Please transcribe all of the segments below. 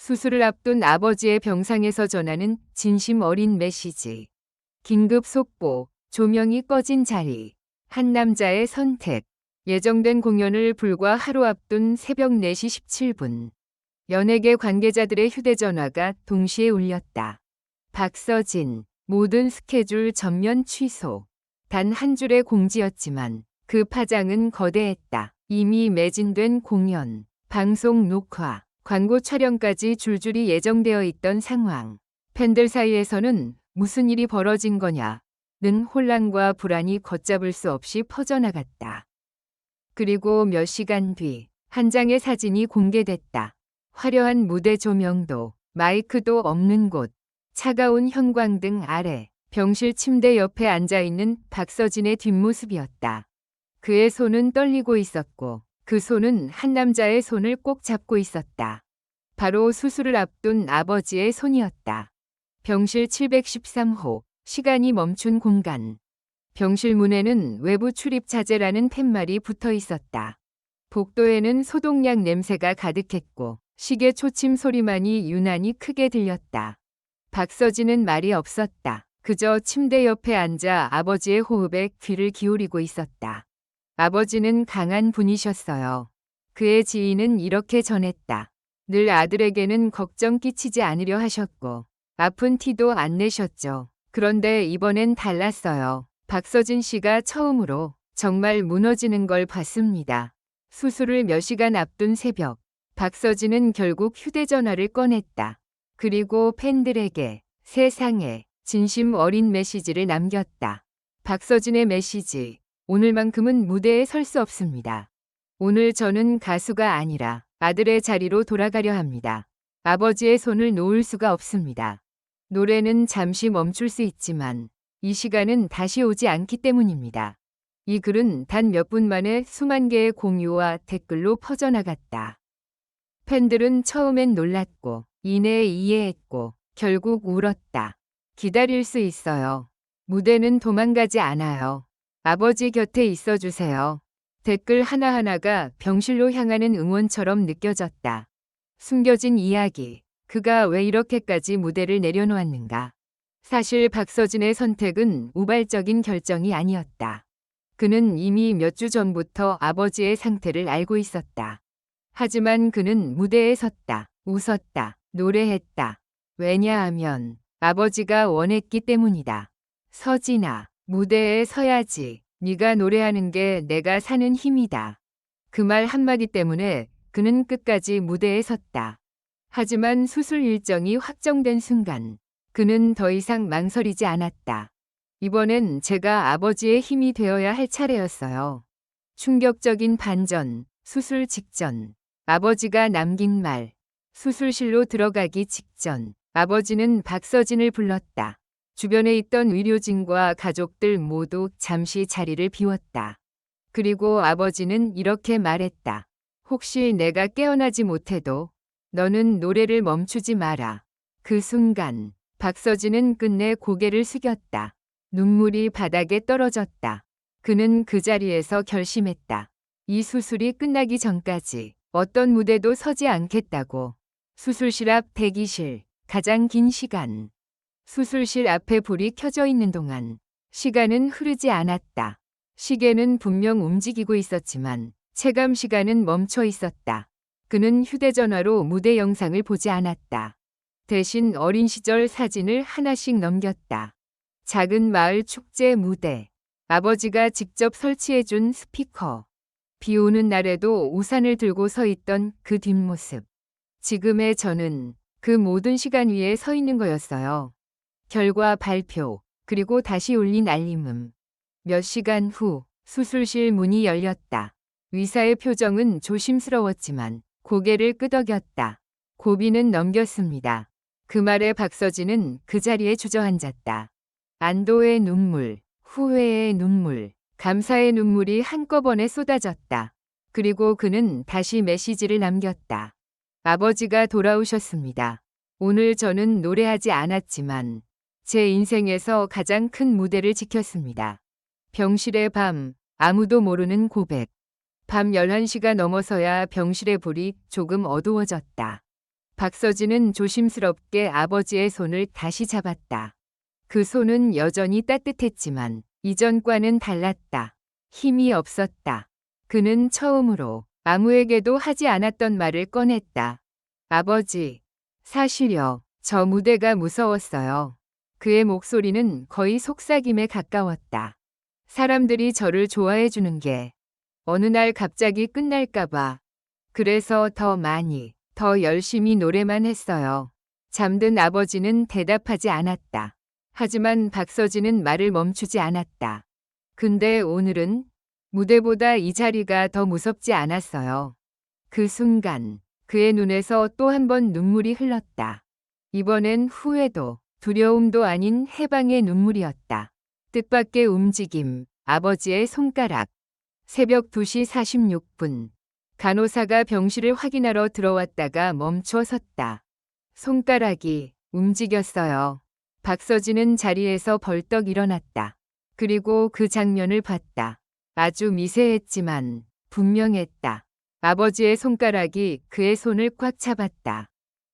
수술을 앞둔 아버지의 병상에서 전하는 진심 어린 메시지. 긴급 속보, 조명이 꺼진 자리. 한 남자의 선택. 예정된 공연을 불과 하루 앞둔 새벽 4시 17분. 연예계 관계자들의 휴대전화가 동시에 울렸다. 박서진, 모든 스케줄 전면 취소. 단 한 줄의 공지였지만 그 파장은 거대했다. 이미 매진된 공연, 방송 녹화, 광고 촬영까지 줄줄이 예정되어 있던 상황. 팬들 사이에서는 무슨 일이 벌어진 거냐는 혼란과 불안이 걷잡을 수 없이 퍼져나갔다. 그리고 몇 시간 뒤 한 장의 사진이 공개됐다. 화려한 무대 조명도, 마이크도 없는 곳, 차가운 형광등 아래 병실 침대 옆에 앉아있는 박서진의 뒷모습이었다. 그의 손은 떨리고 있었고 그 손은 한 남자의 손을 꼭 잡고 있었다. 바로 수술을 앞둔 아버지의 손이었다. 병실 713호, 시간이 멈춘 공간. 병실 문에는 외부 출입 자제라는 팻말이 붙어 있었다. 복도에는 소독약 냄새가 가득했고 시계 초침 소리만이 유난히 크게 들렸다. 박서진은 말이 없었다. 그저 침대 옆에 앉아 아버지의 호흡에 귀를 기울이고 있었다. 아버지는 강한 분이셨어요. 그의 지인은 이렇게 전했다. 늘 아들에게는 걱정 끼치지 않으려 하셨고 아픈 티도 안 내셨죠. 그런데 이번엔 달랐어요. 박서진 씨가 처음으로 정말 무너지는 걸 봤습니다. 수술을 몇 시간 앞둔 새벽, 박서진은 결국 휴대전화를 꺼냈다. 그리고 팬들에게 세상에 진심 어린 메시지를 남겼다. 박서진의 메시지. 오늘만큼은 무대에 설 수 없습니다. 오늘 저는 가수가 아니라 아들의 자리로 돌아가려 합니다. 아버지의 손을 놓을 수가 없습니다. 노래는 잠시 멈출 수 있지만 이 시간은 다시 오지 않기 때문입니다. 이 글은 단 몇 분 만에 수만 개의 공유와 댓글로 퍼져나갔다. 팬들은 처음엔 놀랐고 이내에 이해했고 결국 울었다. 기다릴 수 있어요. 무대는 도망가지 않아요. 아버지 곁에 있어주세요. 댓글 하나하나가 병실로 향하는 응원처럼 느껴졌다. 숨겨진 이야기. 그가 왜 이렇게까지 무대를 내려놓았는가. 사실 박서진의 선택은 우발적인 결정이 아니었다. 그는 이미 몇 주 전부터 아버지의 상태를 알고 있었다. 하지만 그는 무대에 섰다. 웃었다. 노래했다. 왜냐하면 아버지가 원했기 때문이다. 서진아, 무대에 서야지. 네가 노래하는 게 내가 사는 힘이다. 그 말 한마디 때문에 그는 끝까지 무대에 섰다. 하지만 수술 일정이 확정된 순간 그는 더 이상 망설이지 않았다. 이번엔 제가 아버지의 힘이 되어야 할 차례였어요. 충격적인 반전, 수술 직전. 아버지가 남긴 말. 수술실로 들어가기 직전. 아버지는 박서진을 불렀다. 주변에 있던 의료진과 가족들 모두 잠시 자리를 비웠다. 그리고 아버지는 이렇게 말했다. 혹시 내가 깨어나지 못해도 너는 노래를 멈추지 마라. 그 순간 박서진은 끝내 고개를 숙였다. 눈물이 바닥에 떨어졌다. 그는 그 자리에서 결심했다. 이 수술이 끝나기 전까지 어떤 무대도 서지 않겠다고. 수술실 앞 대기실, 가장 긴 시간. 수술실 앞에 불이 켜져 있는 동안 시간은 흐르지 않았다. 시계는 분명 움직이고 있었지만 체감 시간은 멈춰 있었다. 그는 휴대전화로 무대 영상을 보지 않았다. 대신 어린 시절 사진을 하나씩 넘겼다. 작은 마을 축제 무대. 아버지가 직접 설치해준 스피커. 비 오는 날에도 우산을 들고 서 있던 그 뒷모습. 지금의 저는 그 모든 시간 위에 서 있는 거였어요. 결과 발표, 그리고 다시 울린 알림음. 몇 시간 후 수술실 문이 열렸다. 의사의 표정은 조심스러웠지만 고개를 끄덕였다. 고비는 넘겼습니다. 그 말에 박서진은 그 자리에 주저앉았다. 안도의 눈물, 후회의 눈물, 감사의 눈물이 한꺼번에 쏟아졌다. 그리고 그는 다시 메시지를 남겼다. 아버지가 돌아오셨습니다. 오늘 저는 노래하지 않았지만 제 인생에서 가장 큰 무대를 지켰습니다. 병실의 밤, 아무도 모르는 고백. 밤 11시가 넘어서야 병실의 불이 조금 어두워졌다. 박서진은 조심스럽게 아버지의 손을 다시 잡았다. 그 손은 여전히 따뜻했지만 이전과는 달랐다. 힘이 없었다. 그는 처음으로 아무에게도 하지 않았던 말을 꺼냈다. 아버지, 사실요. 저 무대가 무서웠어요. 그의 목소리는 거의 속삭임에 가까웠다. 사람들이 저를 좋아해 주는 게 어느 날 갑자기 끝날까봐. 그래서 더 많이, 더 열심히 노래만 했어요. 잠든 아버지는 대답하지 않았다. 하지만 박서진은 말을 멈추지 않았다. 근데 오늘은 무대보다 이 자리가 더 무섭지 않았어요. 그 순간 그의 눈에서 또 한 번 눈물이 흘렀다. 이번엔 후회도 두려움도 아닌 해방의 눈물이었다. 뜻밖의 움직임, 아버지의 손가락. 새벽 2시 46분. 간호사가 병실을 확인하러 들어왔다가 멈춰 섰다. 손가락이 움직였어요. 박서진은 자리에서 벌떡 일어났다. 그리고 그 장면을 봤다. 아주 미세했지만 분명했다. 아버지의 손가락이 그의 손을 꽉 잡았다.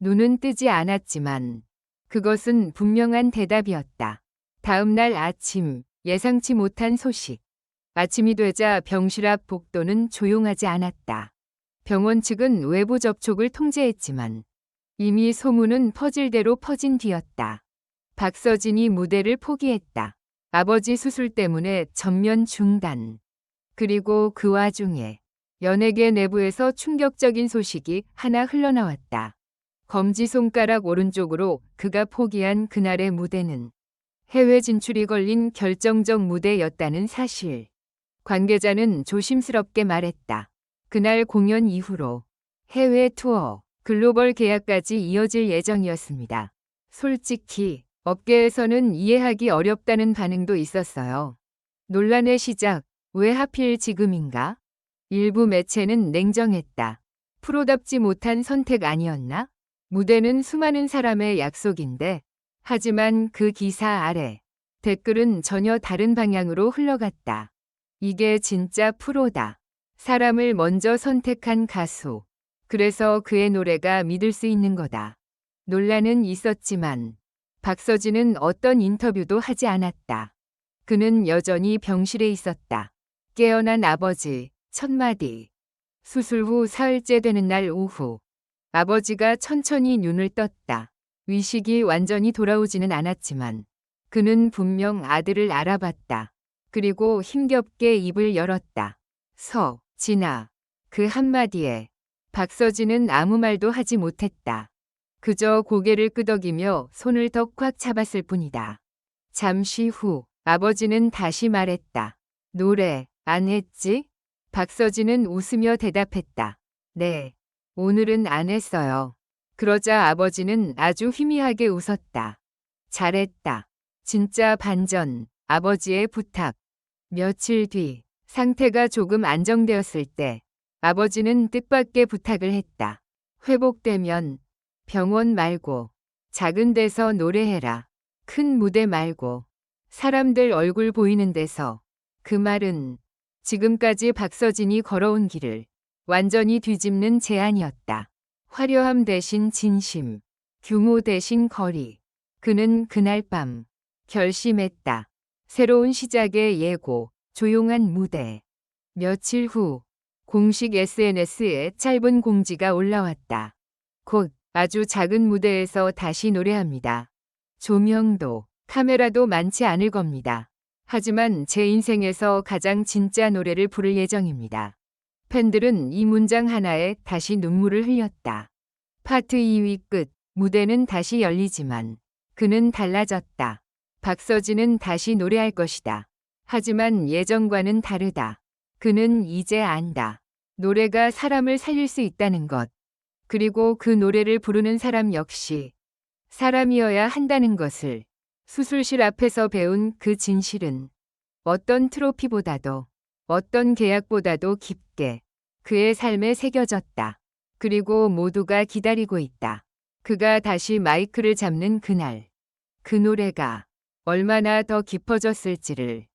눈은 뜨지 않았지만 그것은 분명한 대답이었다. 다음 날 아침, 예상치 못한 소식. 아침이 되자 병실 앞 복도는 조용하지 않았다. 병원 측은 외부 접촉을 통제했지만 이미 소문은 퍼질 대로 퍼진 뒤였다. 박서진이 무대를 포기했다. 아버지 수술 때문에 전면 중단. 그리고 그 와중에 연예계 내부에서 충격적인 소식이 하나 흘러나왔다. 검지손가락 오른쪽으로 그가 포기한 그날의 무대는 해외 진출이 걸린 결정적 무대였다는 사실. 관계자는 조심스럽게 말했다. 그날 공연 이후로 해외 투어, 글로벌 계약까지 이어질 예정이었습니다. 솔직히 업계에서는 이해하기 어렵다는 반응도 있었어요. 논란의 시작, 왜 하필 지금인가? 일부 매체는 냉정했다. 프로답지 못한 선택 아니었나? 무대는 수많은 사람의 약속인데. 하지만 그 기사 아래 댓글은 전혀 다른 방향으로 흘러갔다. 이게 진짜 프로다. 사람을 먼저 선택한 가수. 그래서 그의 노래가 믿을 수 있는 거다. 논란은 있었지만 박서진은 어떤 인터뷰도 하지 않았다. 그는 여전히 병실에 있었다. 깨어난 아버지, 첫마디. 수술 후 사흘째 되는 날 오후. 아버지가 천천히 눈을 떴다. 의식이 완전히 돌아오지는 않았지만 그는 분명 아들을 알아봤다. 그리고 힘겹게 입을 열었다. 진아. 그 한마디에 박서진은 아무 말도 하지 못했다. 그저 고개를 끄덕이며 손을 더 꽉 잡았을 뿐이다. 잠시 후 아버지는 다시 말했다. 노래 안 했지? 박서진은 웃으며 대답했다. 네, 오늘은 안 했어요. 그러자 아버지는 아주 희미하게 웃었다. 잘했다. 진짜 반전. 아버지의 부탁. 며칠 뒤 상태가 조금 안정되었을 때 아버지는 뜻밖의 부탁을 했다. 회복되면 병원 말고 작은 데서 노래해라. 큰 무대 말고 사람들 얼굴 보이는 데서. 그 말은 지금까지 박서진이 걸어온 길을 완전히 뒤집는 제안이었다. 화려함 대신 진심, 규모 대신 거리. 그는 그날 밤 결심했다. 새로운 시작의 예고, 조용한 무대. 며칠 후 공식 SNS에 짧은 공지가 올라왔다. 곧 아주 작은 무대에서 다시 노래합니다. 조명도 카메라도 많지 않을 겁니다. 하지만 제 인생에서 가장 진짜 노래를 부를 예정입니다. 팬들은 이 문장 하나에 다시 눈물을 흘렸다. 파트 2위 끝. 무대는 다시 열리지만 그는 달라졌다. 박서진은 다시 노래할 것이다. 하지만 예전과는 다르다. 그는 이제 안다. 노래가 사람을 살릴 수 있다는 것. 그리고 그 노래를 부르는 사람 역시 사람이어야 한다는 것을. 수술실 앞에서 배운 그 진실은 어떤 트로피보다도 어떤 계약보다도 깊게 그의 삶에 새겨졌다. 그리고 모두가 기다리고 있다. 그가 다시 마이크를 잡는 그날. 그 노래가 얼마나 더 깊어졌을지를.